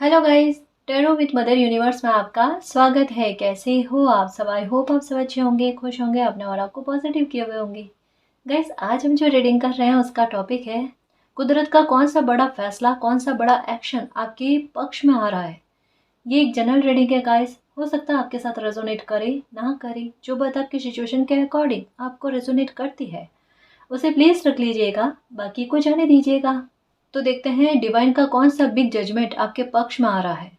Hello guys, tarot with mother universe में आपका स्वागत है। कैसे हो आप सब? आई होप आप सब अच्छे होंगे, खुश होंगे, अपने और आपको पॉजिटिव किए हुए होंगे। गाइस, आज हम जो रीडिंग कर रहे हैं उसका टॉपिक है कुदरत का कौन सा बड़ा फैसला, कौन सा बड़ा एक्शन आपके पक्ष में आ रहा है। ये एक जनरल रीडिंग है गाइस। हो सकता है आपके साथ रेजोनेट करे ना करे, जो बात आपकी सिचुएशन के अकॉर्डिंग आपको रेजोनेट करती है उसे प्लीज रख लीजिएगा, बाकी को जाने दीजिएगा। तो देखते हैं डिवाइन का कौन सा बिग जजमेंट आपके पक्ष में आ रहा है।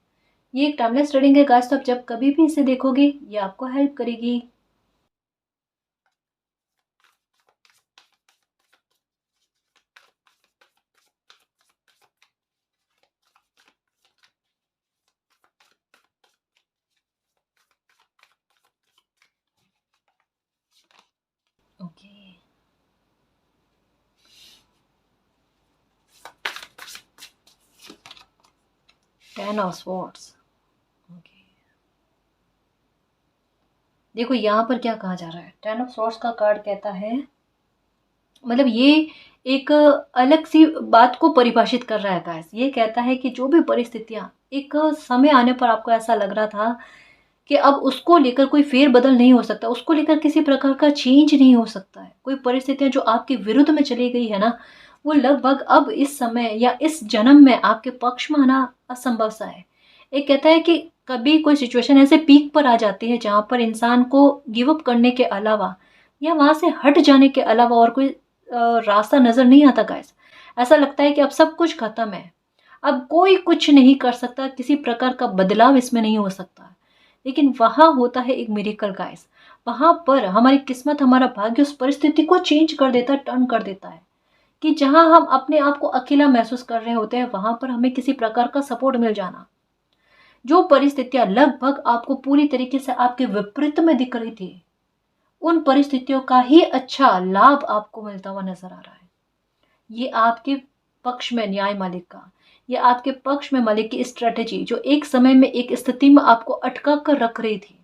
ये एक टाइमलेस रीडिंग है गाइस, तो आप जब कभी भी इसे देखोगे ये आपको हेल्प करेगी। Okay, 10 of swords. ओके, देखो यहाँ पर क्या कहा जा रहा है। 10 ऑफ स्वॉर्ड्स का कार्ड कहता है, मतलब ये एक अलग सी बात को परिभाषित कर रहा है गाइस। ये कहता है कि जो भी परिस्थितियां एक समय आने पर आपको ऐसा लग रहा था कि अब उसको लेकर कोई फेर बदल नहीं हो सकता, उसको लेकर किसी प्रकार का चेंज नहीं हो सकता है, कोई परिस्थितियां जो आपके विरुद्ध में चली गई है ना, वो लगभग अब इस समय या इस जन्म में आपके पक्ष में आना असंभव सा है। एक कहता है कि कभी कोई सिचुएशन ऐसे पीक पर आ जाती है जहां पर इंसान को गिव अप करने के अलावा या वहां से हट जाने के अलावा और कोई रास्ता नजर नहीं आता गाइस। ऐसा लगता है कि अब सब कुछ खत्म है, अब कोई कुछ नहीं कर सकता, किसी प्रकार का बदलाव इसमें नहीं हो सकता। लेकिन वहां होता है एक मिरेकल गाइस। वहां पर हमारी किस्मत, हमारा भाग्य उस परिस्थिति को चेंज कर देता है, टर्न कर देता है कि जहां हम अपने आप को अकेला महसूस कर रहे होते हैं वहां पर हमें किसी प्रकार का सपोर्ट मिल जाना। जो परिस्थितियां लगभग आपको पूरी तरीके से आपके विपरीत में दिख रही थी, उन परिस्थितियों का ही अच्छा लाभ आपको मिलता हुआ नजर आ रहा है। ये आपके पक्ष में न्याय मालिक का, ये आपके पक्ष में मालिक की स्ट्रेटेजी जो एक समय में एक स्थिति में आपको अटका कर रख रही थी,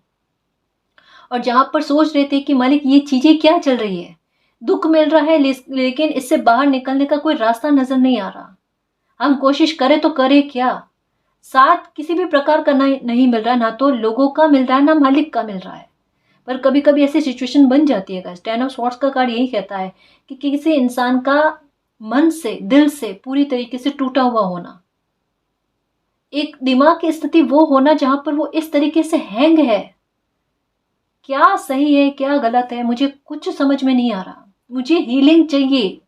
और जहां पर सोच रहे थे कि मालिक ये चीजें क्या चल रही है, दुख मिल रहा है लेकिन इससे बाहर निकलने का कोई रास्ता नजर नहीं आ रहा। हम कोशिश करें तो करें क्या, साथ किसी भी प्रकार का नहीं मिल रहा, ना तो लोगों का मिल रहा है ना मालिक का मिल रहा है। पर कभी कभी ऐसी सिचुएशन बन जाती है गाइस। 10 ऑफ स्वॉर्ड्स का कार्ड यही कहता है कि किसी इंसान का मन से, दिल से पूरी तरीके से टूटा हुआ होना, एक दिमाग की स्थिति वो होना जहां पर वो इस तरीके से हैंग है, क्या सही है क्या गलत है मुझे कुछ समझ में नहीं आ रहा, मुझे हीलिंग चाहिए,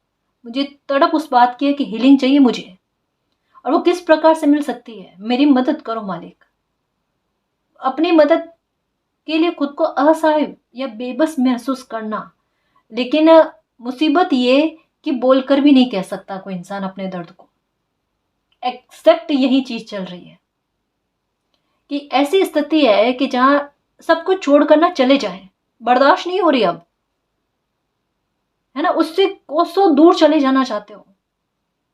मुझे तड़प उस बात की है कि हीलिंग चाहिए मुझे, और वो किस प्रकार से मिल सकती है, मेरी मदद करो मालिक। अपनी मदद के लिए खुद को असहाय या बेबस महसूस करना, लेकिन मुसीबत ये कि बोलकर भी नहीं कह सकता कोई इंसान अपने दर्द को। एक्सेप्ट यही चीज चल रही है कि ऐसी स्थिति है कि जहां सब कुछ छोड़कर ना चले जाएं, बर्दाश्त नहीं हो रही अब, है ना, उससे कोसों दूर चले जाना चाहते हो,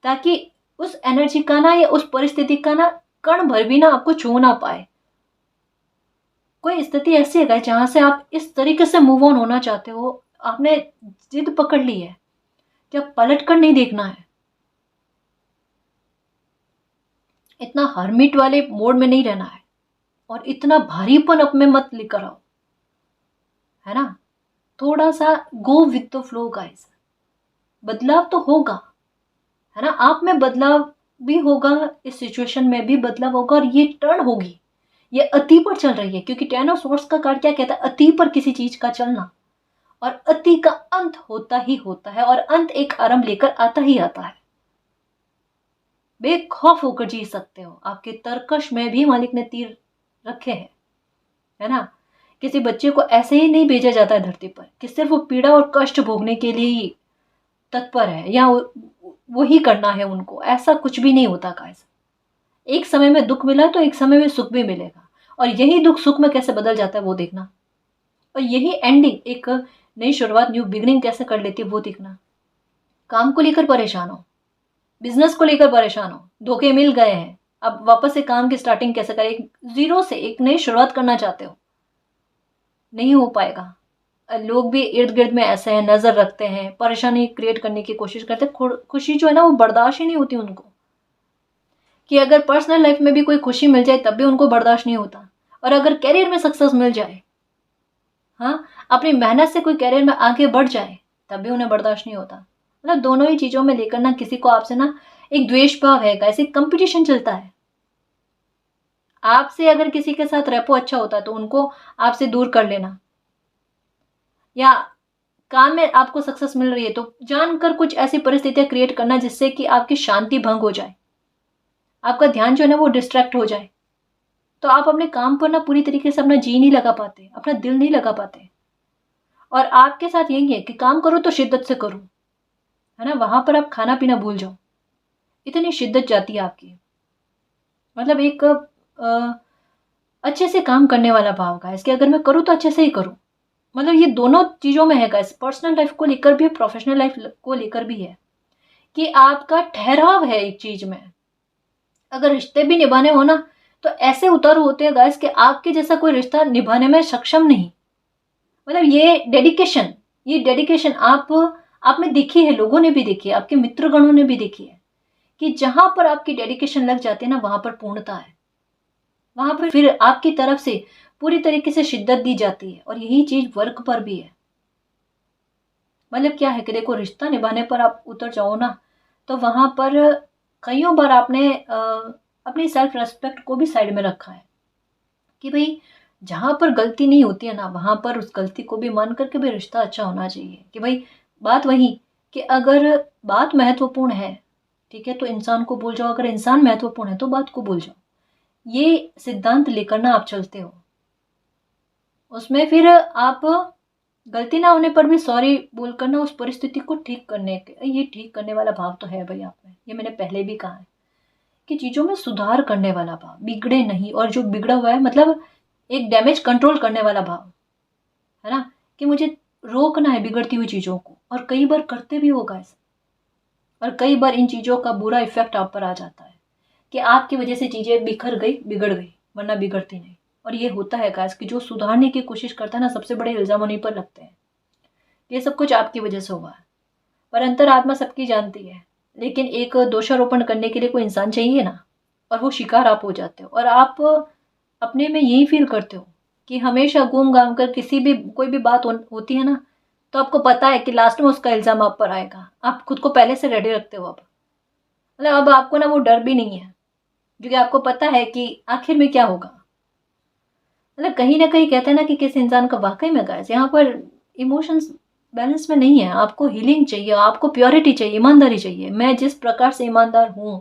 ताकि उस एनर्जी का ना या उस परिस्थिति का ना कण भर भी ना आपको छू ना पाए। कोई स्थिति ऐसी है जहां से आप इस तरीके से मूव ऑन होना चाहते हो, आपने जिद पकड़ ली है कि अब पलट कर नहीं देखना है, इतना हर्मिट वाले मोड में नहीं रहना है, और इतना भारीपन अपने मत लेकर आओ, है ना। थोड़ा सा go with the flow guys. बदलाव तो होगा, है ना, आप में बदलाव भी होगा, इस सिचुएशन में भी बदलाव होगा, और ये टर्न होगी। ये अति पर चल रही है, क्योंकि 10 ऑफ स्वॉर्ड्स का कार्ड क्या कहता है, अति पर किसी चीज का चलना, और अति का अंत होता ही होता है, और अंत एक आरंभ लेकर आता ही आता है। बेखौफ होकर जी सकते हो, आपके तरकश में भी मालिक ने तीर रखे हैं, है ना। किसी बच्चे को ऐसे ही नहीं भेजा जाता है धरती पर कि सिर्फ वो पीड़ा और कष्ट भोगने के लिए ही तत्पर है या वो ही करना है उनको, ऐसा कुछ भी नहीं होता गाइस। एक समय में दुख मिला तो एक समय में सुख भी मिलेगा, और यही दुख सुख में कैसे बदल जाता है वो देखना, और यही एंडिंग एक नई शुरुआत, न्यू बिगनिंग कैसे कर लेती है वो देखना। काम को लेकर परेशान हो, बिजनेस को लेकर परेशान हो, धोखे मिल गए हैं, अब वापस से काम की स्टार्टिंग कैसे करें, एक जीरो से एक नई शुरुआत करना चाहते हो, नहीं हो पाएगा। लोग भी इर्द गिर्द में ऐसे हैं, नजर रखते हैं, परेशानी क्रिएट करने की कोशिश करते हैं, खुशी जो है ना वो बर्दाश्त ही नहीं होती उनको। कि अगर पर्सनल लाइफ में भी कोई खुशी मिल जाए तब भी उनको बर्दाश्त नहीं होता, और अगर करियर में सक्सेस मिल जाए, हाँ, अपनी मेहनत से कोई करियर में आगे बढ़ जाए तब भी उन्हें बर्दाश्त नहीं होता। मतलब दोनों ही चीज़ों में लेकर ना किसी को आपसे ना एक द्वेष भाव है, ऐसे कंपटीशन चलता है। आपसे अगर किसी के साथ रेपो अच्छा होता है तो उनको आपसे दूर कर लेना, या काम में आपको सक्सेस मिल रही है तो जानकर कुछ ऐसी परिस्थितियां क्रिएट करना जिससे कि आपकी शांति भंग हो जाए, आपका ध्यान जो है ना वो डिस्ट्रैक्ट हो जाए, तो आप अपने काम पर ना पूरी तरीके से अपना जी नहीं लगा पाते, अपना दिल नहीं लगा पाते। और आपके साथ यही है कि काम करो तो शिद्दत से करो, है ना, वहां पर आप खाना पीना भूल जाओ, इतनी शिद्दत जाती है आपकी। मतलब एक अच्छे से काम करने वाला भाव का इसके, अगर मैं करूँ तो अच्छे से ही करूँ। मतलब ये दोनों चीज़ों में है गाइस, पर्सनल लाइफ को लेकर भी है, प्रोफेशनल लाइफ को लेकर भी है, कि आपका ठहराव है एक चीज में। अगर रिश्ते भी निभाने हो ना तो ऐसे उतारू होते हैं गाइस कि आपके जैसा कोई रिश्ता निभाने में सक्षम नहीं। मतलब ये डेडिकेशन आप में दिखी है, लोगों ने भी देखी है, आपके मित्रगणों ने भी देखी है, कि जहां पर आपकी डेडिकेशन लग जाती है ना वहां पर पूर्णता है, वहां पर फिर आपकी तरफ से पूरी तरीके से शिद्दत दी जाती है। और यही चीज वर्क पर भी है। मतलब क्या है कि देखो, रिश्ता निभाने पर आप उतर जाओ ना तो वहां पर कईयों बार आपने अपनी सेल्फ रेस्पेक्ट को भी साइड में रखा है, कि भाई जहां पर गलती नहीं होती है ना वहां पर उस गलती को भी मान करके भी रिश्ता अच्छा होना चाहिए। कि भाई बात वही, कि अगर बात महत्वपूर्ण है, ठीक है, तो इंसान को भूल जाओ, अगर इंसान महत्वपूर्ण है तो बात को भूल जाओ। ये सिद्धांत लेकर ना आप चलते हो, उसमें फिर आप गलती ना होने पर भी सॉरी बोलकर ना उस परिस्थिति को ठीक करने के, ये ठीक करने वाला भाव तो है भाई आप में, ये मैंने पहले भी कहा है, कि चीजों में सुधार करने वाला भाव, बिगड़े नहीं, और जो बिगड़ा हुआ है मतलब एक डैमेज कंट्रोल करने वाला भाव, है ना, कि मुझे रोकना है बिगड़ती हुई चीजों को। और कई बार करते भी होगा ऐसा, और कई बार इन चीजों का बुरा इफेक्ट आप पर आ जाता है, कि आपकी वजह से चीजें बिखर गई, बिगड़ गई, वरना बिगड़ती नहीं। और ये होता है गाइस कि जो सुधारने की कोशिश करता है ना, सबसे बड़े इल्जाम उन्हीं पर लगते हैं, ये सब कुछ आपकी वजह से हुआ है। पर अंतरात्मा सबकी जानती है, लेकिन एक दोषारोपण करने के लिए कोई इंसान चाहिए ना, और वो शिकार आप हो जाते हो। और आप अपने में यही फील करते हो कि हमेशा घूम घाम कर किसी भी कोई भी बात होती है ना, तो आपको पता है कि लास्ट में उसका इल्जाम आप पर आएगा। आप खुद को पहले से रेडी रखते हो अब, मतलब अब आपको ना वो डर भी नहीं है, क्योंकि आपको पता है कि आखिर में क्या होगा। मतलब कहीं ना कहीं कहते हैं ना कि किसी इंसान का वाकई में गाइस यहाँ पर इमोशंस बैलेंस में नहीं है। आपको हीलिंग चाहिए, आपको प्योरिटी चाहिए, ईमानदारी चाहिए। मैं जिस प्रकार से ईमानदार हूँ,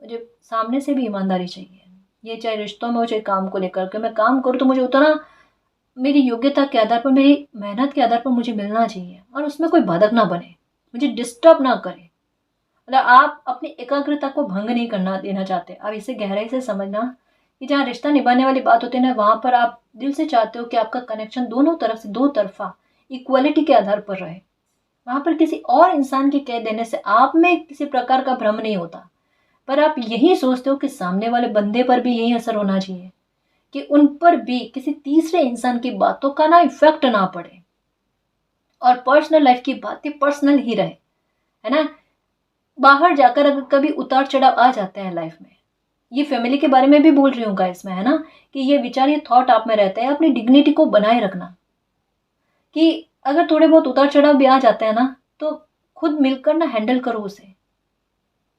मुझे सामने से भी ईमानदारी चाहिए। ये चाहे रिश्तों में हो, चाहे काम को लेकर के, मैं काम करूँ तो मुझे उतना मेरी योग्यता के आधार पर, मेरी मेहनत के आधार पर मुझे मिलना चाहिए, और उसमें कोई बाधक ना बने, मुझे डिस्टर्ब ना करे। मतलब आप अपनी एकाग्रता को भंग नहीं करना देना चाहते। आप इसे गहराई से समझना कि जहाँ रिश्ता निभाने वाली बात होती है ना, वहां पर आप दिल से चाहते हो कि आपका कनेक्शन दोनों तरफ से, दो तरफा इक्वलिटी के आधार पर रहे। वहां पर किसी और इंसान के कह देने से आप में किसी प्रकार का भ्रम नहीं होता, पर आप यही सोचते हो कि सामने वाले बंदे पर भी यही असर होना चाहिए, कि उन पर भी किसी तीसरे इंसान की बातों का ना इफेक्ट ना पड़े, और पर्सनल लाइफ की बातें पर्सनल ही रहे, है ना। बाहर जाकर अगर कभी उतार चढ़ाव आ जाते हैं लाइफ में, ये फैमिली के बारे में भी बोल रही हूँ गाइस मैं, है ना, कि ये विचार, ये थॉट आप में रहता है, अपनी डिग्निटी को बनाए रखना, कि अगर थोड़े बहुत उतार चढ़ाव भी आ जाते हैं ना तो खुद मिलकर ना हैंडल करो उसे।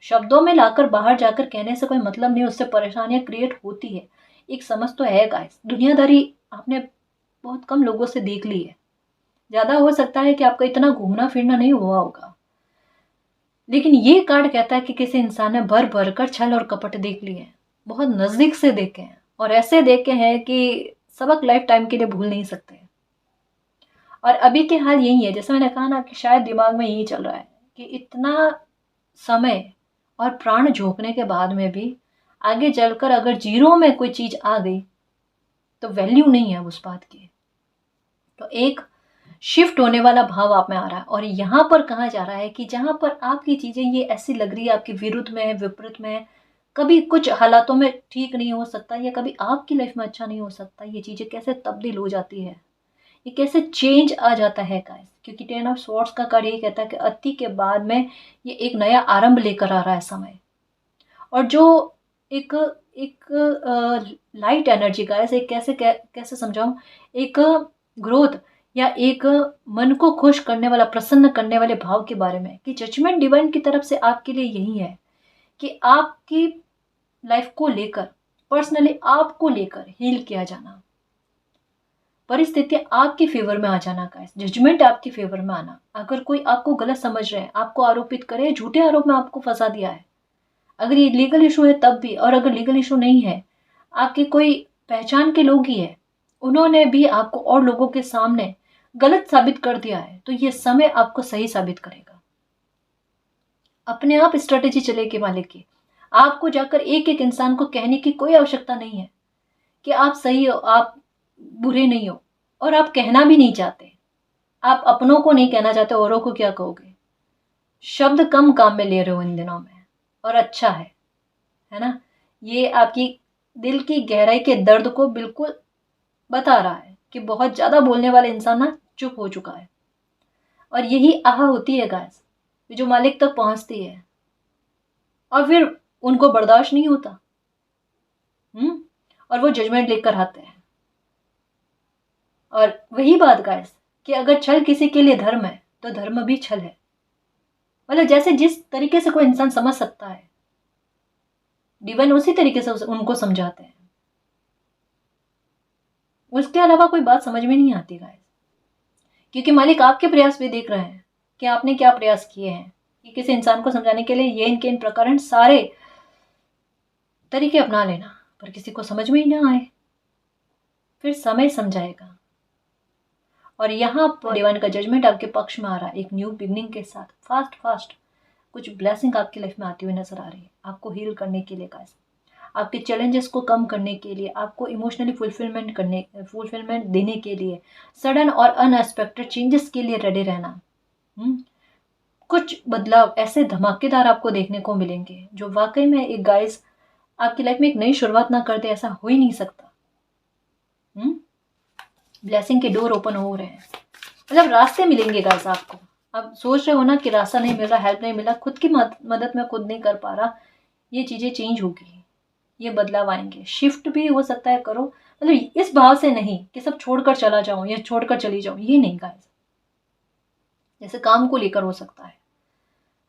शब्दों में लाकर बाहर जाकर कहने से कोई मतलब नहीं, उससे परेशानियां क्रिएट होती है। एक समझ तो है गाइस, दुनियादारी आपने बहुत कम लोगों से देख ली है। ज्यादा हो सकता है कि आपका इतना घूमना फिरना नहीं हुआ होगा, लेकिन ये कार्ड कहता है कि किसी इंसान ने भर भर कर छल और कपट देख लिए हैं, बहुत नजदीक से देखे हैं, और ऐसे देखे हैं कि सबक लाइफ टाइम के लिए भूल नहीं सकते। और अभी के हाल यही है, जैसे मैंने कहा ना, कि शायद दिमाग में यही चल रहा है कि इतना समय और प्राण झोंकने के बाद में भी आगे चलकर अगर जीरो में कोई चीज आ गई तो वैल्यू नहीं है उस बात की। तो एक शिफ्ट होने वाला भाव आप में आ रहा है, और यहाँ पर कहा जा रहा है कि जहां पर आपकी चीजें ये ऐसी लग रही है, आपके विरुद्ध में है, विपरीत में है, कभी कुछ हालातों में ठीक नहीं हो सकता, या कभी आपकी लाइफ में अच्छा नहीं हो सकता, ये चीजें कैसे तब्दील हो जाती है, ये कैसे चेंज आ जाता है गाइस। क्योंकि टेन ऑफ स्वॉर्ड्स का कार्ड ये कहता है कि अति के बाद में ये एक नया आरंभ लेकर आ रहा है समय। और जो एक एक लाइट एनर्जी का, ऐसे कैसे समझाऊं, एक ग्रोथ या एक मन को खुश करने वाला, प्रसन्न करने वाले भाव के बारे में, कि जजमेंट डिवाइन की तरफ से आपके लिए यही है कि आपकी लाइफ को लेकर, पर्सनली आपको लेकर हील किया जाना, परिस्थितियां आपके फेवर में आ जाना का, जजमेंट आपके फेवर में आना। अगर कोई आपको गलत समझ रहे हैं, आपको आरोपित करे, झूठे आरोप में आपको फंसा दिया है, अगर ये लीगल इशू है तब भी, और अगर लीगल इशू नहीं है, आपके कोई पहचान के लोग ही है, उन्होंने भी आपको और लोगों के सामने गलत साबित कर दिया है, तो ये समय आपको सही साबित करेगा। अपने आप स्ट्रेटेजी चलेगी मालिक की। आपको जाकर एक एक इंसान को कहने की कोई आवश्यकता नहीं है कि आप सही हो, आप बुरे नहीं हो, और आप कहना भी नहीं चाहते। आप अपनों को नहीं कहना चाहते, औरों को क्या कहोगे। शब्द कम काम में ले रहे हो इन दिनों में, और अच्छा है ना। ये आपकी दिल की गहराई के दर्द को बिल्कुल बता रहा है कि बहुत ज्यादा बोलने वाला इंसान ना चुप हो चुका है। और यही आह होती है गाइस, जो मालिक तक पहुंचती है, और फिर उनको बर्दाश्त नहीं होता, और वो जजमेंट लेकर आते हैं। और वही बात गाइस, कि अगर छल किसी के लिए धर्म है, तो धर्म भी छल है। मतलब जैसे जिस तरीके से कोई इंसान समझ सकता है, डिवाइन उसी तरीके से उनको समझाते हैं। उसके अलावा कोई बात समझ में नहीं आती गाइस, क्योंकि मालिक आपके प्रयास भी देख रहे हैं कि आपने क्या प्रयास किए हैं, कि किसी इंसान को समझाने के लिए ये इनके इन प्रकरण सारे तरीके अपना लेना, पर किसी को समझ में ही ना आए, फिर समय समझाएगा। और यहाँ पर डिवाइन का जजमेंट आपके पक्ष में आ रहा है, एक न्यू बिगनिंग के साथ। फास्ट कुछ ब्लेसिंग आपकी लाइफ में आती हुई नजर आ रही है, आपको हील करने के लिए गाइस, आपके चैलेंजेस को कम करने के लिए, आपको इमोशनली फुलफिलमेंट देने के लिए, सडन और अनएक्सपेक्टेड चेंजेस के लिए रेडी रहना। कुछ बदलाव ऐसे धमाकेदार आपको देखने को मिलेंगे, जो वाकई में एक गाइस आपकी लाइफ में एक नई शुरुआत ना कर दे, ऐसा हो ही नहीं सकता। ब्लेसिंग के डोर ओपन हो रहे हैं, मतलब रास्ते मिलेंगे गाइस आपको। अब सोच रहे हो ना कि रास्ता नहीं मिल रहा, हेल्प नहीं मिला, खुद की मदद में खुद नहीं कर पा रहा, ये चीजें चेंज होगी, ये बदलाव आएंगे। शिफ्ट भी हो सकता है करो, मतलब इस भाव से नहीं कि सब छोड़कर चला जाऊं या छोड़कर चली जाऊं, ये नहीं गाइस। जैसे काम को लेकर हो सकता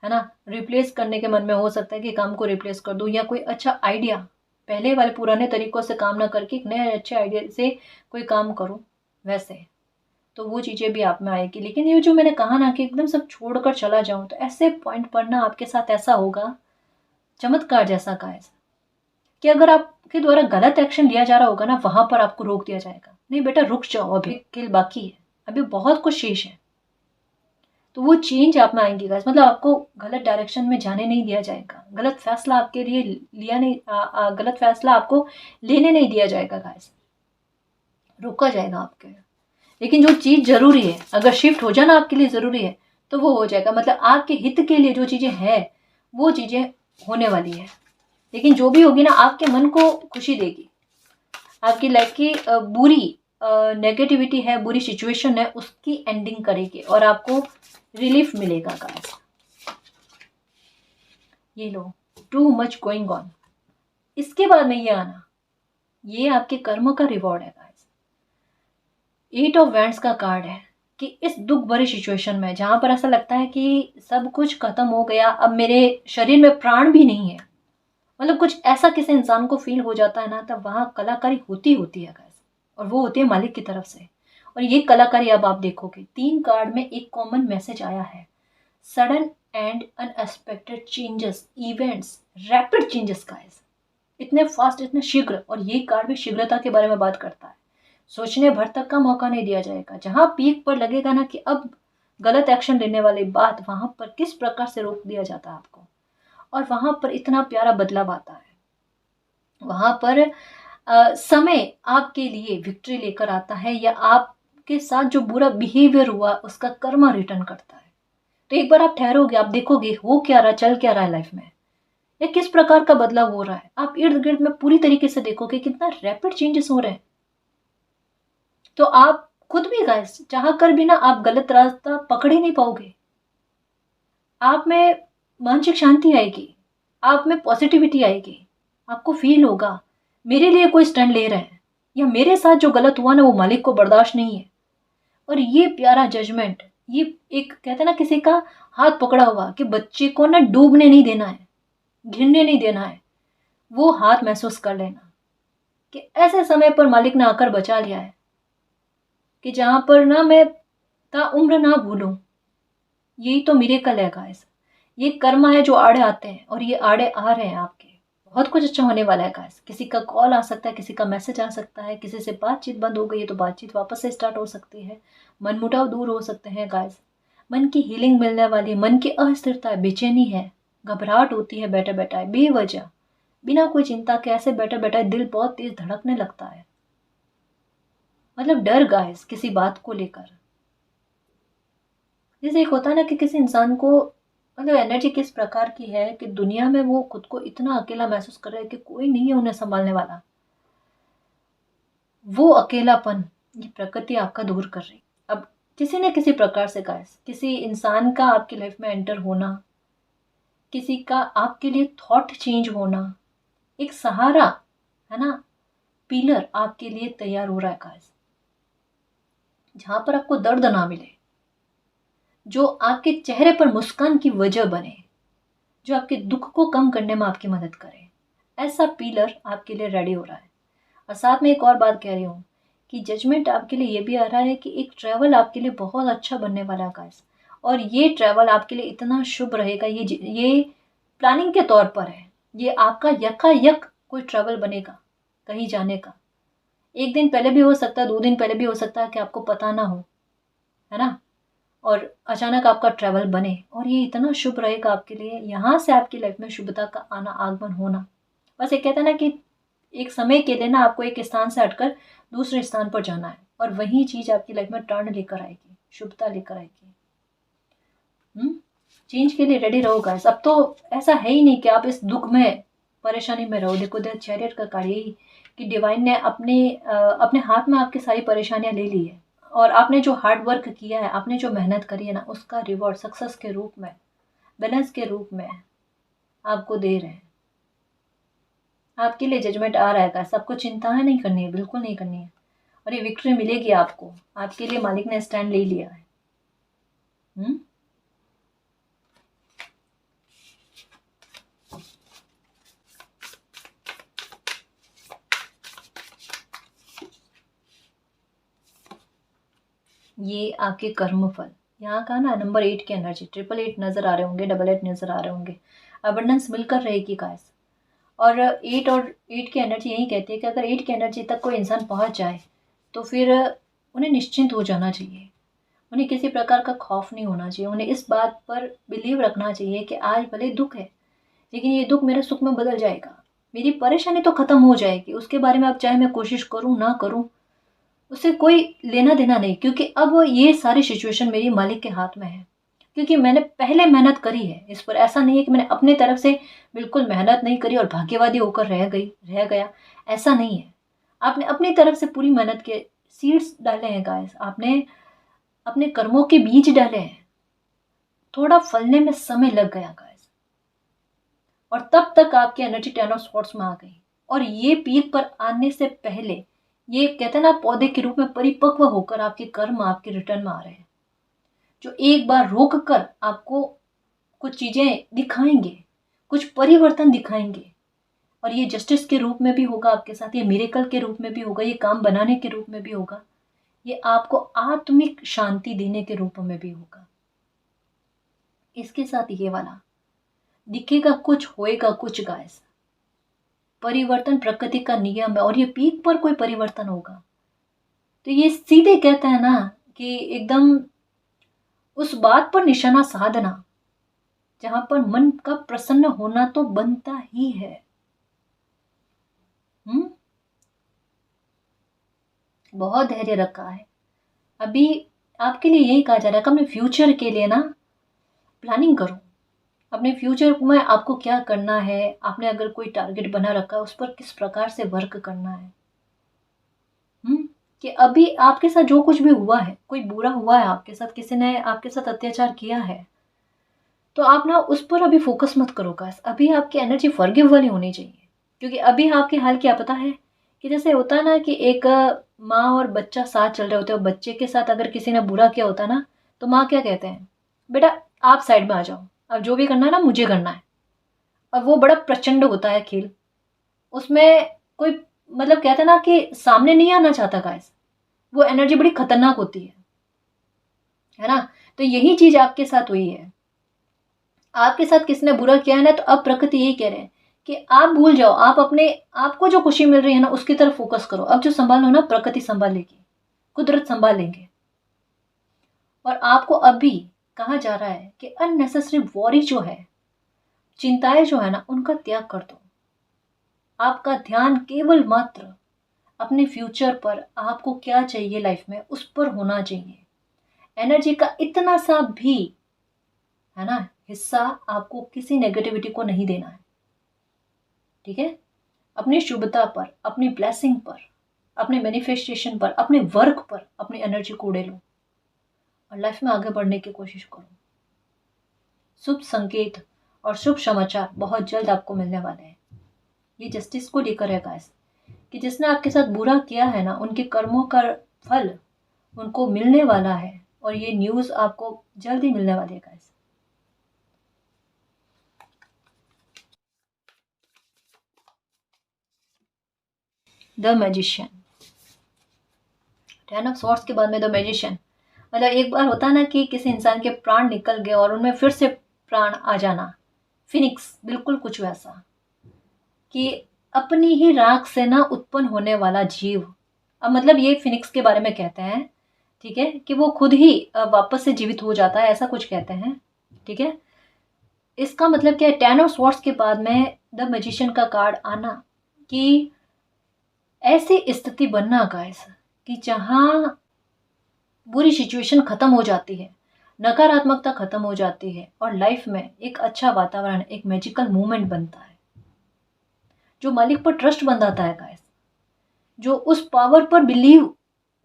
है ना, रिप्लेस करने के मन में हो सकता है कि काम को रिप्लेस कर दूं, या कोई अच्छा आइडिया, पहले वाले पुराने तरीकों से काम ना करके एक नए अच्छे आइडिया से कोई काम करूं, वैसे तो वो चीजें भी आप में आएगी। लेकिन ये जो मैंने कहा ना कि एकदम सब छोड़कर चला जाऊं, तो ऐसे पॉइंट पर ना आपके साथ ऐसा होगा, चमत्कार जैसा गाइस, कि अगर आपके द्वारा गलत एक्शन लिया जा रहा होगा ना, वहां पर आपको रोक दिया जाएगा, नहीं बेटा रुक जाओ, अभी किल बाकी है, अभी बहुत कुछ शेष है। तो वो चेंज आप में आएंगी गाइस, मतलब आपको गलत डायरेक्शन में जाने नहीं दिया जाएगा, गलत फैसला आपके लिए लिया नहीं, गलत फैसला आपको लेने नहीं दिया जाएगा गाइस, रोका जाएगा आपके। लेकिन जो चीज जरूरी है, अगर शिफ्ट हो जाना आपके लिए जरूरी है, तो वो हो जाएगा। मतलब आपके हित के लिए जो चीजें हैं, वो चीजें होने वाली है। लेकिन जो भी होगी ना, आपके मन को खुशी देगी, आपकी लाइफ की बुरी नेगेटिविटी है, बुरी सिचुएशन है, उसकी एंडिंग करेगी, और आपको रिलीफ मिलेगा गाइस। ये लो, टू मच गोइंग ऑन, इसके बाद में ये आना, ये आपके कर्म का रिवॉर्ड है गाइस। 8 ऑफ वैंड्स का कार्ड है कि इस दुख भरी सिचुएशन में, जहां पर ऐसा लगता है कि सब कुछ खत्म हो गया, अब मेरे शरीर में प्राण भी नहीं है, मतलब कुछ ऐसा किसी इंसान को फील हो जाता है ना, तब वहां कलाकारी होती है गाइस, और वो होती है मालिक की तरफ से। और ये कलाकारी अब आप देखोगे, 3 कार्ड में एक कॉमन मैसेज आया है, sudden and unexpected changes, events, rapid changes guys, इतने फास्ट, इतने शीघ्र। और ये कार्ड भी शीघ्रता के बारे में बात करता है, सोचने भर तक का मौका नहीं दिया जाएगा। जहां पीक पर लगेगा ना कि अब गलत एक्शन लेने वाली बात, वहां पर किस प्रकार से रोक दिया जाता है आपको, और वहां पर इतना प्यारा बदलाव आता है। वहां पर समय आपके लिए विक्ट्री लेकर आता है, या आपके साथ जो बुरा बिहेवियर हुआ उसका कर्मा रिटर्न करता है। तो एक बार आप ठहरोगे, आप देखोगे हो क्या रहा, चल क्या रहा है लाइफ में, या किस प्रकार का बदलाव हो रहा है, आप इर्द गिर्द में पूरी तरीके से देखोगे कितना रैपिड चेंजेस हो रहे हैं। तो आप खुद भी गाइस चाह कर भी ना, आप गलत रास्ता पकड़ ही नहीं पाओगे। आप में मानसिक शांति आएगी, आप में पॉजिटिविटी आएगी, आपको फील होगा मेरे लिए कोई स्टैंड ले रहे हैं, या मेरे साथ जो गलत हुआ ना वो मालिक को बर्दाश्त नहीं है। और ये प्यारा जजमेंट, ये एक कहते हैं ना किसी का हाथ पकड़ा हुआ कि बच्चे को ना डूबने नहीं देना है, घिरने नहीं देना है, वो हाथ महसूस कर लेना कि ऐसे समय पर मालिक ने आकर बचा लिया है कि जहां पर ना मैं ताउम्र ना भूलूं। यही तो मिरेकल है गाइस। ये कर्मा है जो आड़े आते हैं, और ये आड़े आ रहे हैं आपके। बहुत कुछ अच्छा होने वाला है गाइस। किसी का कॉल आ सकता है, किसी का मैसेज आ सकता है, किसी से बातचीत बंद हो गई है तो बातचीत वापस से स्टार्ट हो सकती है, मनमुटाव दूर हो सकते हैं गाइस, मन की हीलिंग मिलने वाली है। मन की अस्थिरता है, बेचैनी है, घबराहट होती है बैठे बैठे बेवजह, बिना कोई चिंता के ऐसे बैठे बैठे दिल बहुत तेज धड़कने लगता है, मतलब डर गाइस किसी बात को लेकर। जैसे एक होता है ना कि किसी इंसान को मतलब एनर्जी किस प्रकार की है कि दुनिया में वो खुद को इतना अकेला महसूस कर रहा है कि कोई नहीं है उन्हें संभालने वाला। वो अकेलापन ये प्रकृति आपका दूर कर रही। अब किसी न किसी प्रकार से गाइस, किसी इंसान का आपकी लाइफ में एंटर होना, किसी का आपके लिए थॉट चेंज होना, एक सहारा है ना, पिलर आपके लिए तैयार हो रहा है गाइस, जहां पर आपको दर्द ना मिले, जो आपके चेहरे पर मुस्कान की वजह बने, जो आपके दुख को कम करने में आपकी मदद करे। ऐसा पिलर आपके लिए रेडी हो रहा है। और साथ में एक और बात कह रही हूँ कि जजमेंट आपके लिए ये भी आ रहा है कि एक ट्रैवल आपके लिए बहुत अच्छा बनने वाला है गाइस। और ये ट्रैवल आपके लिए इतना शुभ रहेगा, ये प्लानिंग के तौर पर है। ये आपका यकायक कोई ट्रैवल बनेगा कहीं जाने का। एक दिन पहले भी हो सकता है, 2 दिन पहले भी हो सकता है कि आपको पता ना हो, है ना, और अचानक आपका ट्रैवल बने। और ये इतना शुभ रहेगा आपके लिए, यहाँ से आपकी लाइफ में शुभता का आना आगमन होना। बस ये कहते हैं ना कि एक समय के लिए ना आपको एक स्थान से हटकर दूसरे स्थान पर जाना है, और वही चीज आपकी लाइफ में टर्न लेकर आएगी, शुभता लेकर आएगी। चेंज के लिए रेडी रहो गाइस। अब तो ऐसा है ही नहीं कि आप इस दुख में परेशानी में रहो। देखो द चैरियट का कार्य ही कि डिवाइन ने अपने हाथ में आपकी सारी परेशानियां ले ली है, और आपने जो हार्ड वर्क किया है, आपने जो मेहनत करी है ना, उसका रिवॉर्ड सक्सेस के रूप में, बैलेंस के रूप में आपको दे रहे हैं। आपके लिए जजमेंट आ रहा है, सबको चिंता है नहीं करनी है, बिल्कुल नहीं करनी है। और ये विक्ट्री मिलेगी आपको, आपके लिए मालिक ने स्टैंड ले लिया है। ये आपके कर्म फल, यहाँ का ना नंबर 8 की एनर्जी, 888 नजर आ रहे होंगे, 88 नजर आ रहे होंगे। अबंडेंस मिलकर रहेगी गाइस। और 8 की एनर्जी यही कहती है कि अगर 8 की एनर्जी तक कोई इंसान पहुंच जाए तो फिर उन्हें निश्चिंत हो जाना चाहिए। उन्हें किसी प्रकार का खौफ नहीं होना चाहिए। उन्हें इस बात पर बिलीव रखना चाहिए कि आज भले दुख है, लेकिन ये दुख मेरे सुख में बदल जाएगा। मेरी परेशानी तो खत्म हो जाएगी, उसके बारे में अब चाहे मैं कोशिश करूं ना करूं, उससे कोई लेना देना नहीं, क्योंकि अब ये सारी सिचुएशन मेरी मालिक के हाथ में है। क्योंकि मैंने पहले मेहनत करी है इस पर। ऐसा नहीं है कि मैंने अपने तरफ से बिल्कुल मेहनत नहीं करी और भाग्यवादी होकर रह गया, ऐसा नहीं है। आपने अपनी तरफ से पूरी मेहनत के सीड्स डाले हैं गाइस, आपने अपने कर्मों के बीज डाले हैं। थोड़ा फलने में समय लग गया गाइस, और तब तक आपकी एनर्जी 10 ऑफ स्वॉर्ड्स में आ गई। और ये पीक पर आने से पहले ये कहते हैं ना पौधे के रूप में परिपक्व होकर आपके कर्म आपके रिटर्न में आ रहे हैं, जो एक बार रोक कर आपको कुछ चीजें दिखाएंगे, कुछ परिवर्तन दिखाएंगे। और ये जस्टिस के रूप में भी होगा आपके साथ, ये मिरेकल के रूप में भी होगा, ये काम बनाने के रूप में भी होगा, ये आपको आत्मिक शांति देने के रूप में भी होगा। इसके साथ ये वाला दिखेगा कुछ, होएगा कुछ गाइस। परिवर्तन प्रकृति का नियम है, और ये पीक पर कोई परिवर्तन होगा तो ये सीधे कहता है ना कि एकदम उस बात पर निशाना साधना जहां पर मन का प्रसन्न होना तो बनता ही है। बहुत धैर्य रखा है। अभी आपके लिए यही कहा जा रहा है कि अपने फ्यूचर के लिए ना प्लानिंग करो। अपने फ्यूचर में आपको क्या करना है, आपने अगर कोई टारगेट बना रखा है उस पर किस प्रकार से वर्क करना है। कि अभी आपके साथ जो कुछ भी हुआ है, कोई बुरा हुआ है आपके साथ, किसी ने आपके साथ अत्याचार किया है, तो आप ना उस पर अभी फोकस मत करो गाइस। अभी आपकी एनर्जी फॉरगिव वाली होनी चाहिए क्योंकि अभी आपके हाल क्या पता है कि जैसे होता है ना कि एक माँ और बच्चा साथ चल रहे होते हैं, बच्चे के साथ अगर किसी ने बुरा किया होता ना, तो माँ क्या कहते हैं, बेटा आप साइड में आ जाओ, अब जो भी करना है ना मुझे करना है। और वो बड़ा प्रचंड होता है खेल, उसमें कोई मतलब कहते हैं ना कि सामने नहीं आना चाहता गाइस, वो एनर्जी बड़ी खतरनाक होती है ना। तो यही चीज आपके साथ हुई है, आपके साथ किसने बुरा किया है ना, तो अब प्रकृति यही कह रहे हैं कि आप भूल जाओ, आप अपने आपको जो खुशी मिल रही है ना उसकी तरफ फोकस करो। अब जो संभालो ना प्रकृति संभालेगी, कुदरत संभाल लेंगे। और आपको अभी कहा जा रहा है कि अननेसेसरी वॉरी जो है, चिंताएं जो है ना, उनका त्याग कर दो। आपका ध्यान केवल मात्र अपने फ्यूचर पर, आपको क्या चाहिए लाइफ में उस पर होना चाहिए। एनर्जी का इतना सा भी है ना हिस्सा आपको किसी नेगेटिविटी को नहीं देना है, ठीक है। अपनी शुभता पर, अपनी ब्लेसिंग पर, अपने मैनिफेस्टेशन पर, अपने वर्क पर अपनी एनर्जी को उड़े लो और लाइफ में आगे बढ़ने की कोशिश करो। शुभ संकेत और शुभ समाचार बहुत जल्द आपको मिलने वाले हैं। ये जस्टिस को लेकर है गाइस, कि जिसने आपके साथ बुरा किया है ना, उनके कर्मों का फल उनको मिलने वाला है। और ये न्यूज आपको जल्द ही मिलने वाली है guys. The magician, 10 of swords के बाद में द मैजिशियन, मतलब एक बार होता है ना कि किसी इंसान के प्राण निकल गए और उनमें फिर से प्राण आ जाना, फिनिक्स, बिल्कुल कुछ वैसा कि अपनी ही राख से ना उत्पन्न होने वाला जीव। अब मतलब ये फिनिक्स के बारे में कहते हैं, ठीक है, कि वो खुद ही वापस से जीवित हो जाता है, ऐसा कुछ कहते हैं, ठीक है। इसका मतलब क्या है, 10 ऑफ स्वॉर्ड्स के बाद में द मैजिशियन का कार्ड आना, कि ऐसी स्थिति बनना गाइस कि जहां बुरी सिचुएशन खत्म हो जाती है, नकारात्मकता खत्म हो जाती है और लाइफ में एक अच्छा वातावरण, एक मैजिकल मूवमेंट बनता है, जो मालिक पर ट्रस्ट बंधाता है गाइस, जो उस पावर पर बिलीव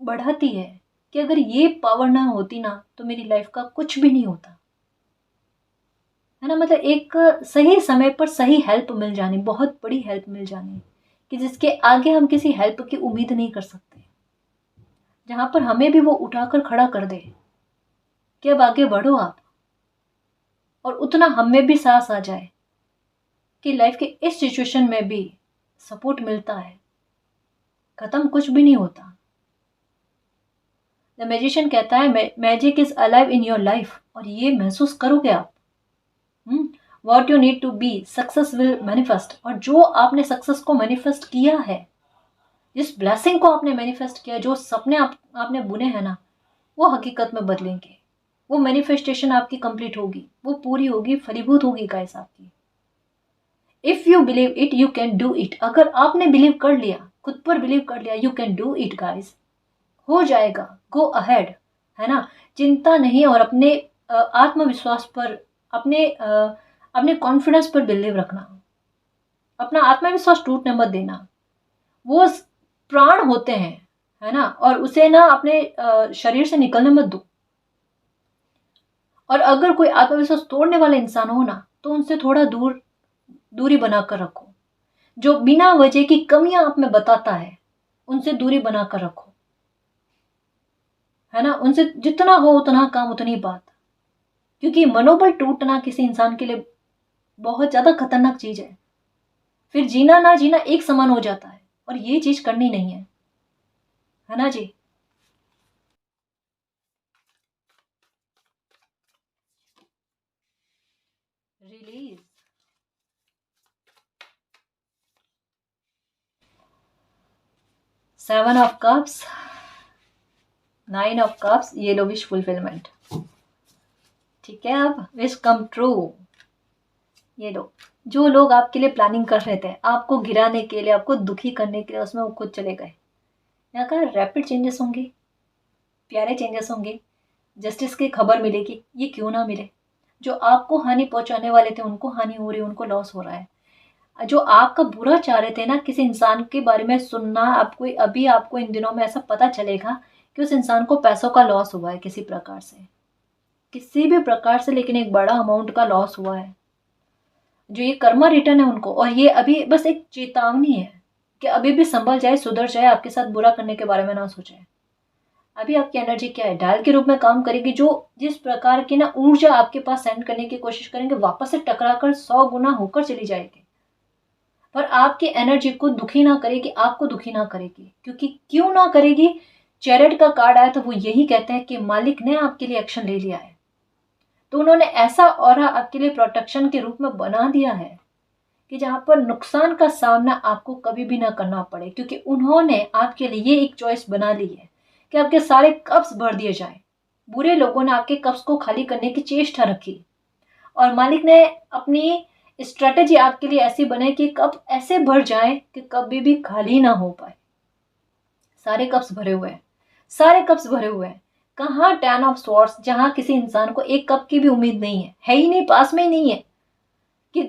बढ़ाती है कि अगर ये पावर ना होती ना तो मेरी लाइफ का कुछ भी नहीं होता, है ना। मतलब एक सही समय पर सही हेल्प मिल जानी, बहुत बड़ी हेल्प मिल जानी, कि जिसके आगे हम किसी हेल्प की उम्मीद नहीं कर सकते, जहां पर हमें भी वो उठाकर खड़ा कर दे कि अब आगे बढ़ो आप, और उतना हमें भी सांस आ जाए कि लाइफ के इस सिचुएशन में भी सपोर्ट मिलता है, खत्म कुछ भी नहीं होता। द मैजिशियन कहता है magic is alive in your life, और ये महसूस करोगे आप। What you need to be success will manifest, और जो आपने सक्सेस को मैनिफेस्ट किया है, जिस ब्लेसिंग को आपने मैनिफेस्ट किया, जो सपने आपने बुने हैं ना, वो हकीकत में बदलेंगे। वो मैनिफेस्टेशन आपकी कंप्लीट होगी, वो पूरी होगी, फलीभूत होगी गाइस आपकी। If you believe it you can do it, अगर आपने बिलीव कर लिया, खुद पर बिलीव कर लिया, you can do it guys, हो जाएगा, गो अहेड, है ना। चिंता नहीं, और अपने आत्मविश्वास पर, अपने कॉन्फिडेंस पर बिलीव रखना, अपना आत्मविश्वास टूटने मत देना। वो प्राण होते हैं, है ना, और उसे ना अपने शरीर से निकलने मत दो। और अगर कोई आत्मविश्वास तोड़ने वाला इंसान हो ना, तो उनसे थोड़ा दूरी बनाकर रखो। जो बिना वजह की कमियां आप में बताता है, उनसे दूरी बनाकर रखो, है ना। उनसे जितना हो उतना काम, उतनी बात, क्योंकि मनोबल टूटना किसी इंसान के लिए बहुत ज्यादा खतरनाक चीज है। फिर जीना ना जीना एक समान हो जाता है, और ये चीज करनी नहीं है ना जी। Release, 7 of cups, 9 of cups, ये लो विश फुलफिलमेंट, ठीक है। अब विश कम ट्रू, ये लो। जो लोग आपके लिए प्लानिंग कर रहे थे, आपको गिराने के लिए, आपको दुखी करने के लिए, उसमें वो खुद चले गए। यहाँ का रैपिड चेंजेस होंगे, प्यारे चेंजेस होंगे, जस्टिस की खबर मिलेगी, ये क्यों ना मिले। जो आपको हानि पहुंचाने वाले थे उनको हानि हो रही है, उनको लॉस हो रहा है। जो आपका बुरा चाह रहे थे ना, किसी इंसान के बारे में सुनना, आपको अभी आपको इन दिनों में ऐसा पता चलेगा कि उस इंसान को पैसों का लॉस हुआ है, किसी प्रकार से, किसी भी प्रकार से, लेकिन एक बड़ा अमाउंट का लॉस हुआ है। जो ये कर्मा रिटर्न है उनको, और ये अभी बस एक चेतावनी है कि अभी भी संभल जाए, सुधर जाए, आपके साथ बुरा करने के बारे में ना सोचे। अभी आपकी एनर्जी क्या है, डायल के रूप में काम करेगी, जो जिस प्रकार की ना ऊर्जा आपके पास सेंड करने की कोशिश करेंगे, वापस से टकराकर 100 गुना होकर चली जाएगी। पर आपकी एनर्जी को दुखी ना करेगी, आपको दुखी ना करेगी, क्योंकि क्यों ना करेगी, चैरियट का कार्ड आया तो वो यही कहते हैं कि मालिक ने आपके लिए एक्शन ले लिया है, तो उन्होंने ऐसा ऑरा आपके लिए प्रोटेक्शन के रूप में बना दिया है कि जहां पर नुकसान का सामना आपको कभी भी ना करना पड़े, क्योंकि उन्होंने आपके लिए ये एक चॉइस बना ली है कि आपके सारे कप्स भर दिए जाए। बुरे लोगों ने आपके कप्स को खाली करने की चेष्टा रखी, और मालिक ने अपनी स्ट्रेटेजी आपके लिए ऐसी बनाई कि कप ऐसे भर जाए कि कभी भी खाली ना हो पाए। सारे कप्स भरे हुए हैं, सारे कप्स भरे हुए हैं। कहाँ 10 ऑफ स्वॉर्ड्स, जहां किसी इंसान को एक कप की भी उम्मीद नहीं है ही नहीं, पास में ही नहीं है कि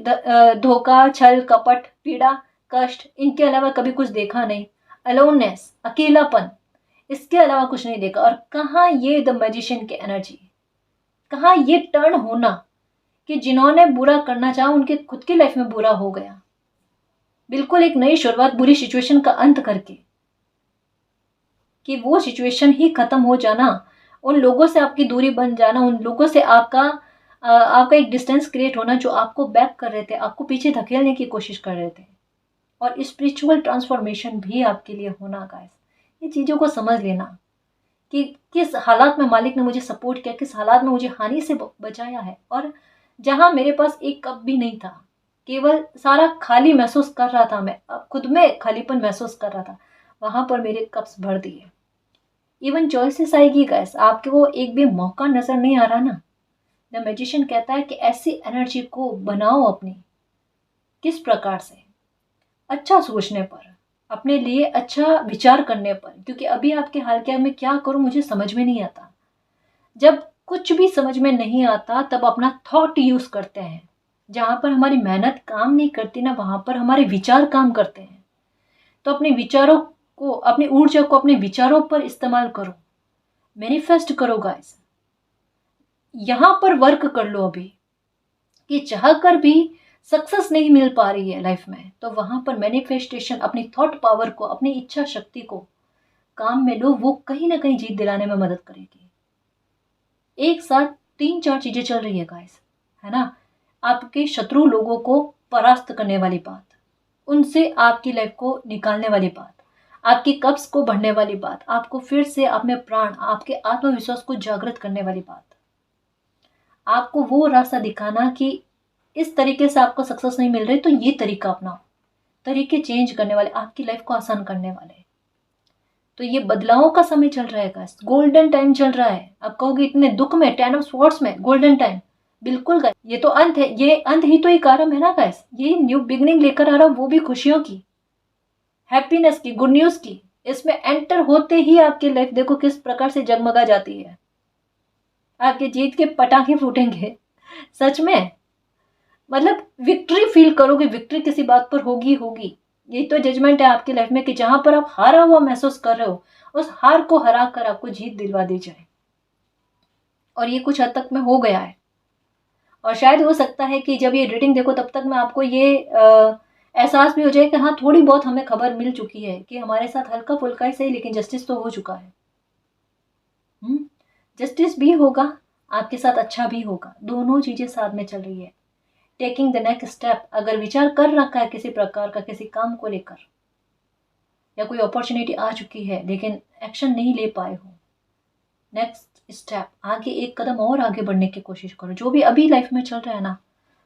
धोखा, छल, कपट, पीड़ा, कष्ट, इनके अलावा कभी कुछ देखा नहीं। अलोननेस, अकेलापन, इसके अलावा कुछ नहीं देखा। और कहाँ ये द मैजिशियन की एनर्जी, कहाँ ये टर्न होना कि जिन्होंने बुरा करना चाहा उनके खुद की लाइफ में बुरा हो गया, बिल्कुल एक नई शुरुआत, बुरी सिचुएशन का अंत करके, कि वो सिचुएशन ही खत्म हो जाना, उन लोगों से आपकी दूरी बन जाना, उन लोगों से आपका एक डिस्टेंस क्रिएट होना जो आपको बैक कर रहे थे, आपको पीछे धकेलने की कोशिश कर रहे थे। और स्पिरिचुअल ट्रांसफॉर्मेशन भी आपके लिए होना गाइस। ये चीज़ों को समझ लेना कि किस हालात में मालिक ने मुझे सपोर्ट किया, किस हालात में मुझे हानि से बचाया है। और जहां मेरे पास एक कप भी नहीं था, केवल सारा खाली महसूस कर रहा था, मैं खुद में खालीपन महसूस कर रहा था, वहां पर मेरे कप्स भर दिए। इवन चॉइसेस आएगी गाइस, आपको एक भी मौका नजर नहीं आ रहा ना, द मैजिशियन कहता है कि ऐसी एनर्जी को बनाओ अपनी। किस प्रकार से? अच्छा सोचने पर, अपने लिए अच्छा विचार करने पर, क्योंकि अभी आपके हाल क्या, मैं क्या करूं मुझे समझ में नहीं आता। जब कुछ भी समझ में नहीं आता तब अपना थॉट यूज करते हैं। जहां पर हमारी मेहनत काम नहीं करती ना, वहां पर हमारे विचार काम करते हैं। तो अपने विचारों को, अपनी ऊर्जा को अपने विचारों पर इस्तेमाल करो, मैनिफेस्ट करो गाइस। यहां पर वर्क कर लो अभी, कि चाह कर भी सक्सेस नहीं मिल पा रही है लाइफ में, तो वहां पर मैनिफेस्टेशन, अपनी थॉट पावर को, अपनी इच्छा शक्ति को काम में लो, वो कहीं ना कहीं जीत दिलाने में मदद करेगी। एक साथ 3-4 चीजें चल रही है गाइस, है ना। आपके शत्रु लोगों को परास्त करने वाली बात, उनसे आपकी लाइफ को निकालने वाली बात, आपकी कब्ज को बढ़ने वाली बात, आपको फिर से अपने प्राण, आपके आत्मविश्वास को जागृत करने वाली बात, आपको वो रास्ता दिखाना कि इस तरीके से आपको सक्सेस नहीं मिल रही तो ये तरीका अपनाओ, तरीके चेंज करने वाले, आपकी लाइफ को आसान करने वाले। तो ये बदलावों का समय चल रहा है गाइस, गोल्डन टाइम चल रहा है। आप कहोगे इतने दुख में, 10 ऑफ स्वॉर्ड्स में गोल्डन टाइम, बिल्कुल गाइस, ये तो अंत है, ये अंत ही तो एक आरंभ है ना गाइस। ये न्यू बिगनिंग लेकर आ रहा, वो भी खुशियों की, हैप्पीनेस की, गुड न्यूज की। इसमें एंटर होते ही आपकी लाइफ देखो किस प्रकार से जगमगा जाती है, आपके जीत के पटाखे फूटेंगे सच में। मतलब विक्ट्री फील करोगे, विक्ट्री किसी बात पर होगी होगी। ये तो जजमेंट है आपकी लाइफ में कि जहां पर आप हारा हुआ महसूस कर रहे हो, उस हार को हरा कर आपको जीत दिलवा दी जाए। और ये कुछ हद तक में हो गया है, और शायद हो सकता है कि जब ये रीडिंग देखो तब तक में आपको ये एहसास भी हो जाए कि हाँ, थोड़ी बहुत हमें खबर मिल चुकी है कि हमारे साथ हल्का फुल्का ही सही, लेकिन जस्टिस तो हो चुका है। जस्टिस भी होगा, आपके साथ अच्छा भी होगा, दोनों चीजें साथ में चल रही है। टेकिंग द नेक्स्ट स्टेप, अगर विचार कर रखा है किसी प्रकार का, किसी काम को लेकर, या कोई अपॉर्चुनिटी आ चुकी है लेकिन एक्शन नहीं ले पाए हो, नेक्स्ट स्टेप, आगे एक कदम और आगे बढ़ने की कोशिश करो। जो भी अभी लाइफ में चल रहा है ना,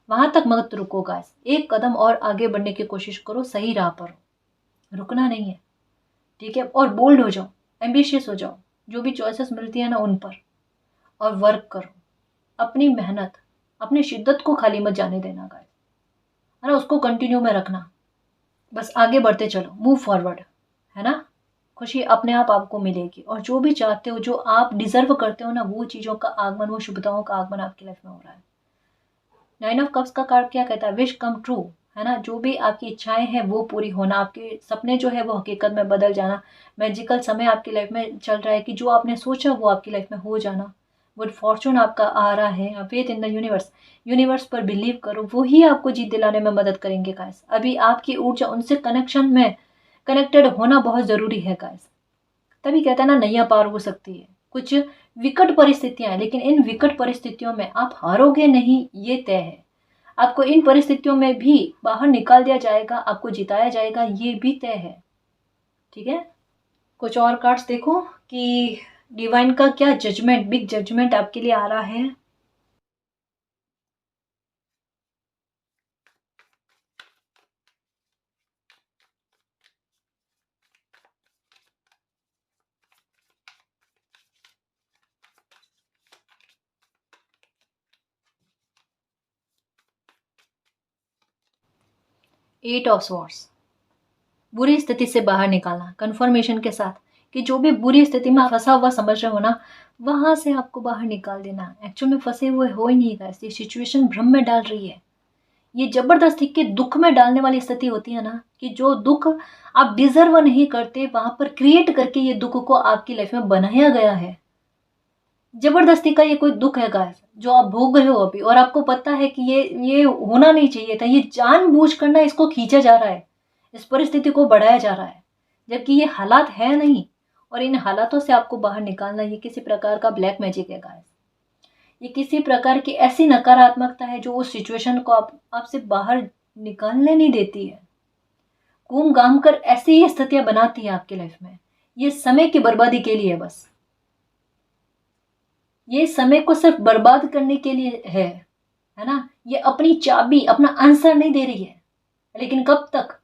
वहां तक मत रुको गाइस, एक कदम और आगे बढ़ने की कोशिश करो, सही राह पर रुकना नहीं है, ठीक है। और बोल्ड हो जाओ, एम्बिशियस हो जाओ, जो भी चॉइसेस मिलती है ना उन पर, और वर्क करो, अपनी मेहनत, अपनी शिद्दत को खाली मत जाने देना गाइस, है ना, उसको कंटिन्यू में रखना। बस आगे बढ़ते चलो, मूव फॉरवर्ड, है ना। खुशी अपने आप आपको मिलेगी, और जो भी चाहते हो, जो आप डिजर्व करते हो ना, वो चीज़ों का आगमन, वो शुभताओं का आगमन आपकी लाइफ में हो रहा है। 9 ऑफ कप्स का कार्ड क्या कहता है? विश कम ट्रू, है ना। जो भी आपकी इच्छाएं हैं वो पूरी होना, आपके सपने जो है वो हकीकत में बदल जाना। मैजिकल समय आपकी लाइफ में चल रहा है कि जो आपने सोचा वो आपकी लाइफ में हो जाना। गुड फॉर्चून आपका आ रहा है। Faith in the universe, universe पर बिलीव करो, वही आपको जीत दिलाने में मदद करेंगे गाइस। अभी आपकी ऊर्जा उनसे कनेक्शन में कनेक्टेड होना बहुत ज़रूरी है गाइस। तभी कहता है ना, नैया पार हो सकती है। कुछ विकट परिस्थितियां हैं, लेकिन इन विकट परिस्थितियों में आप हारोगे नहीं, ये तय है। आपको इन परिस्थितियों में भी बाहर निकाल दिया जाएगा, आपको जिताया जाएगा, ये भी तय है। ठीक है, कुछ और कार्ड्स देखो कि डिवाइन का क्या जजमेंट, बिग जजमेंट आपके लिए आ रहा है। एट ऑफ स्वॉर्ड्स, बुरी स्थिति से बाहर निकालना, कंफर्मेशन के साथ कि जो भी बुरी स्थिति में फंसा हुआ समझ रहे हो ना, वहां से आपको बाहर निकाल देना। एक्चुअल में फंसे हुए हो ही नहीं गाइस, ये सिचुएशन भ्रम में डाल रही है। ये जबरदस्ती के दुख में डालने वाली स्थिति होती है ना, कि जो दुख आप डिजर्व नहीं करते, वहां पर क्रिएट करके ये दुख को आपकी लाइफ में बनाया गया है। जबरदस्ती का ये कोई दुख है गाइस, जो आप भोग रहे हो अभी, और आपको पता है कि ये होना नहीं चाहिए था। ये जानबूझ कर ना इसको खींचा जा रहा है, इस परिस्थिति को बढ़ाया जा रहा है, जबकि ये हालात है नहीं। और इन हालातों से आपको बाहर निकालना, ये किसी प्रकार का ब्लैक मैजिक है गाइस। ये किसी प्रकार की ऐसी नकारात्मकता है जो उस सिचुएशन को आपसे बाहर निकालने नहीं देती है। घूम घाम कर ऐसी ही स्थितियां बनाती है आपकी लाइफ में। ये समय की बर्बादी के लिए है बस, ये समय को सिर्फ बर्बाद करने के लिए है ना। ये अपनी चाबी, अपना आंसर नहीं दे रही है, लेकिन कब तक,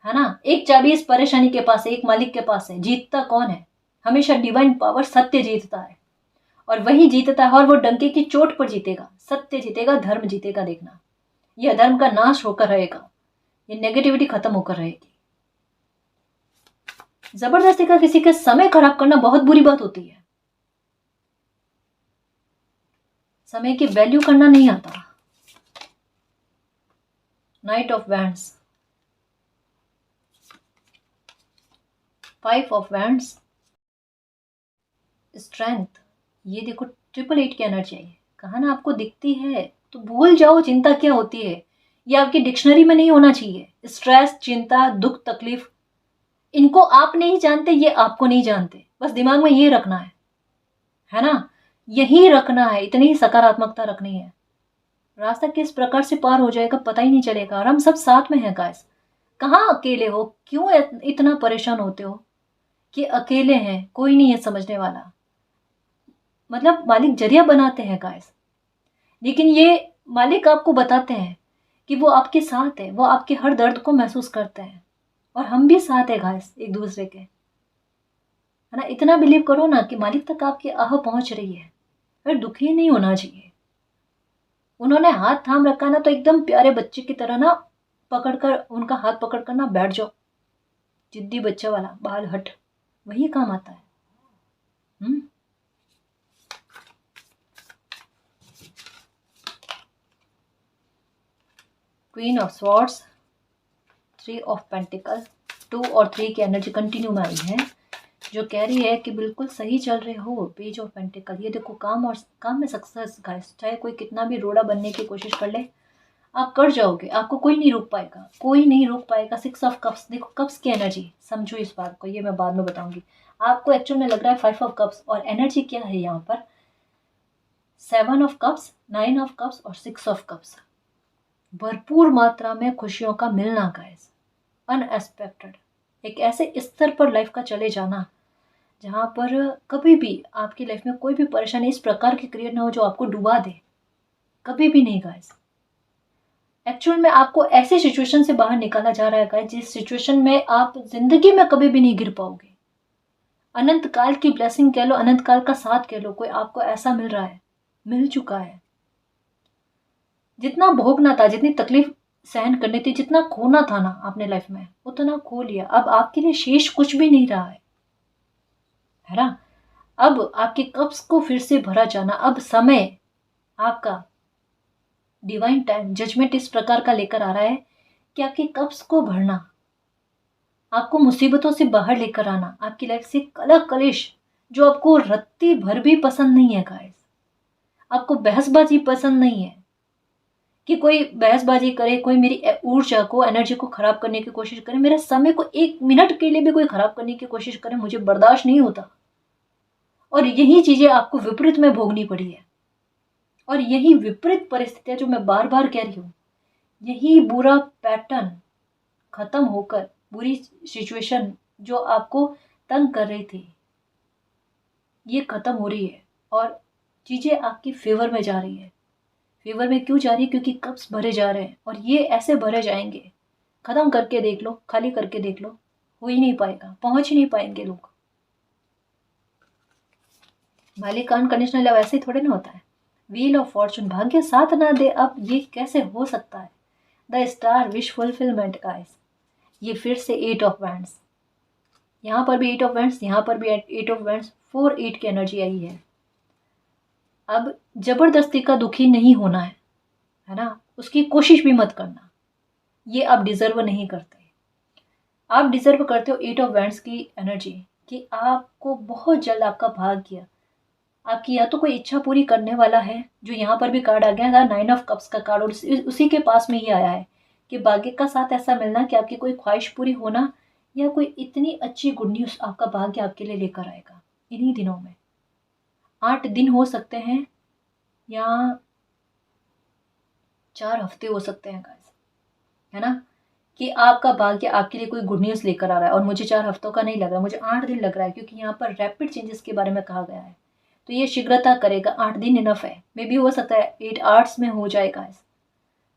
है ना। एक चाबी इस परेशानी के पास है, एक मालिक के पास है। जीतता कौन है? हमेशा डिवाइन पावर, सत्य जीतता है, और वही जीतता है, और वो डंके की चोट पर जीतेगा। सत्य जीतेगा, धर्म जीतेगा। देखना, ये अधर्म का नाश होकर रहेगा, ये नेगेटिविटी खत्म होकर रहेगी। जबरदस्ती का किसी का समय खराब करना बहुत बुरी बात होती है। समय की वैल्यू करना नहीं आता। Night of wands, 5 of wands, strength. ये देखो, 888 की एनर्जी है। कहा ना, आपको दिखती है तो भूल जाओ चिंता क्या होती है। ये आपकी डिक्शनरी में नहीं होना चाहिए। स्ट्रेस, चिंता, दुख, तकलीफ, इनको आप नहीं जानते, ये आपको नहीं जानते। बस दिमाग में ये रखना है ना, यही रखना है। इतनी ही सकारात्मकता रखनी है। रास्ता किस प्रकार से पार हो जाएगा पता ही नहीं चलेगा, और हम सब साथ में हैं गाइस। कहाँ अकेले हो? क्यों इतना परेशान होते हो कि अकेले हैं, कोई नहीं है समझने वाला। मतलब मालिक जरिया बनाते हैं गाइस, लेकिन ये मालिक आपको बताते हैं कि वो आपके साथ है, वो आपके हर दर्द को महसूस करते हैं, और हम भी साथ है गाइस एक दूसरे के, है ना। इतना बिलीव करो ना कि मालिक तक आपकी आह पहुंच रही है, फिर दुखी नहीं होना चाहिए। उन्होंने हाथ थाम रखा ना, तो एकदम प्यारे बच्चे की तरह ना पकड़कर, उनका हाथ पकड़कर ना बैठ जाओ। जिद्दी बच्चा वाला बाल हट, वही काम आता है। Queen of swords, 3 of pentacle, 2 और 3 की एनर्जी कंटिन्यू में आई है, जो कह रही है कि बिल्कुल सही चल रहे हो। पेज ऑफ पेंटिकल, ये देखो, काम और काम में सक्सेस गाइस। चाहे कोई कितना भी रोड़ा बनने की कोशिश कर ले, आप कर जाओगे, आपको कोई नहीं रोक पाएगा, कोई नहीं रोक पाएगा। 6 ऑफ कप्स, देखो कप्स की एनर्जी, समझो इस बात को, ये मैं बाद में बताऊंगी। आपको एक्चुअल में लग रहा है 5 ऑफ कप्स, और एनर्जी क्या है यहाँ पर? 7 ऑफ कप्स, 9 ऑफ कप्स और 6 ऑफ कप्स। भरपूर मात्रा में खुशियों का मिलना गाइस, अनएक्सपेक्टेड, एक ऐसे स्तर पर लाइफ का चले जाना जहाँ पर कभी भी आपकी लाइफ में कोई भी परेशानी इस प्रकार की क्रिएट ना हो जो आपको डुबा दे। कभी भी नहीं गाइस। एक्चुअल में आपको ऐसी सिचुएशन से बाहर निकाला जा रहा है गाइस, जिस सिचुएशन में आप जिंदगी में कभी भी नहीं गिर पाओगे। अनंत काल की ब्लेसिंग कह लो, अनंत काल का साथ कह लो, कोई आपको ऐसा मिल रहा है, मिल चुका है। जितना भोगना था, जितनी तकलीफ सहन करनी थी, जितना खोना था ना अपने लाइफ में, उतना खो लिया। अब आपके लिए शेष कुछ भी नहीं रहा है ना। अब आपके कप्स को फिर से भरा जाना, अब समय आपका, डिवाइन टाइम, जजमेंट इस प्रकार का लेकर आ रहा है कि आपके कप्स को भरना, आपको मुसीबतों से बाहर लेकर आना, आपकी लाइफ से कलह कलेश जो आपको रत्ती भर भी पसंद नहीं है गाइस, आपको बहसबाजी पसंद नहीं है कि कोई बहसबाजी करे, कोई मेरी ऊर्जा को, एनर्जी को खराब करने की कोशिश करे, मेरे समय को 1 मिनट के लिए भी कोई खराब करने की कोशिश करे, मुझे बर्दाश्त नहीं होता। और यही चीजें आपको विपरीत में भोगनी पड़ी है। और यही विपरीत परिस्थितियां जो मैं बार बार कह रही हूँ, यही बुरा पैटर्न खत्म होकर, बुरी सिचुएशन जो आपको तंग कर रही थी, ये खत्म हो रही है और चीजें आपकी फेवर में जा रही है। फेवर में क्यों जा रही है? क्योंकि कप्स भरे जा रहे हैं और ये ऐसे भरे जाएंगे, खत्म करके देख लो, खाली करके देख लो, हो ही नहीं पाएगा, पहुंच ही नहीं पाएंगे लोग। मालिक अनकंडीशनल लव ऐसे थोड़े ना होता है। व्हील ऑफ फॉर्चून, भाग्य साथ ना दे, अब ये कैसे हो सकता है? The star, wish fulfilment guys. ये फिर से 8 ऑफ वैंड्स, यहाँ पर भी 8 ऑफ वैंड्स, यहाँ पर भी 8 ऑफ वैंड्स, 4-8 की एनर्जी आई है। अब जबरदस्ती का दुखी नहीं होना है ना, उसकी कोशिश भी मत करना, ये आप डिजर्व नहीं करते। आप डिजर्व करते हो 8 ऑफ वैंड्स की एनर्जी, कि आपको बहुत जल्द आपका भाग्य, आपकी या तो कोई इच्छा पूरी करने वाला है, जो यहाँ पर भी कार्ड आ गया था 9 ऑफ कप्स का कार्ड, और उसी के पास में ही आया है कि भाग्य का साथ ऐसा मिलना कि आपकी कोई ख्वाहिश पूरी होना, या कोई इतनी अच्छी गुड न्यूज़ आपका भाग्य आपके लिए लेकर आएगा इन्हीं दिनों में। 8 दिन हो सकते हैं या 4 हफ्ते हो सकते हैं गाइस, है ना, कि आपका भाग्य आपके लिए कोई गुड न्यूज़ लेकर आ रहा है। और मुझे 4 हफ्तों का नहीं लग रहा, मुझे 8 दिन लग रहा है, क्योंकि यहाँ पर रैपिड चेंजेस के बारे में कहा गया है। तो ये शीघ्रता करेगा, 8 दिन इनफ है। मे बी हो सकता है 8 आवर्स में हो जाएगा,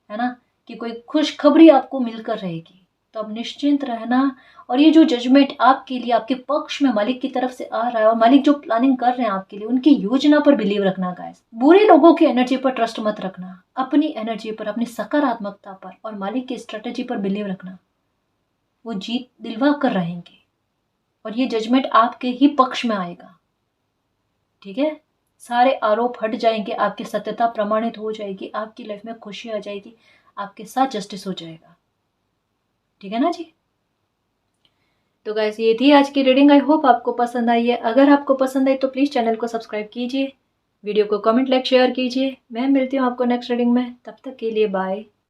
है ना, कि कोई खुशखबरी आपको मिलकर रहेगी, तो अब निश्चिंत रहना। और ये जो जजमेंट आपके लिए, आपके पक्ष में मालिक की तरफ से आ रहा है, और मालिक जो प्लानिंग कर रहे हैं आपके लिए, उनकी योजना पर बिलीव रखना गाइस। बुरे लोगों की एनर्जी पर ट्रस्ट मत रखना, अपनी एनर्जी पर, अपनी सकारात्मकता पर और मालिक की स्ट्रेटेजी पर बिलीव रखना। वो जीत दिलवा कर रहेंगे और ये जजमेंट आपके ही पक्ष में आएगा। ठीक है, सारे आरोप हट जाएंगे, आपकी सत्यता प्रमाणित हो जाएगी, आपकी लाइफ में खुशी आ जाएगी, आपके साथ जस्टिस हो जाएगा। ठीक है ना जी। तो गाइस ये थी आज की रीडिंग, आई होप आपको पसंद आई है। अगर आपको पसंद आई तो प्लीज़ चैनल को सब्सक्राइब कीजिए, वीडियो को कमेंट, लाइक, शेयर कीजिए। मैं मिलती हूँ आपको नेक्स्ट रीडिंग में, तब तक के लिए बाय।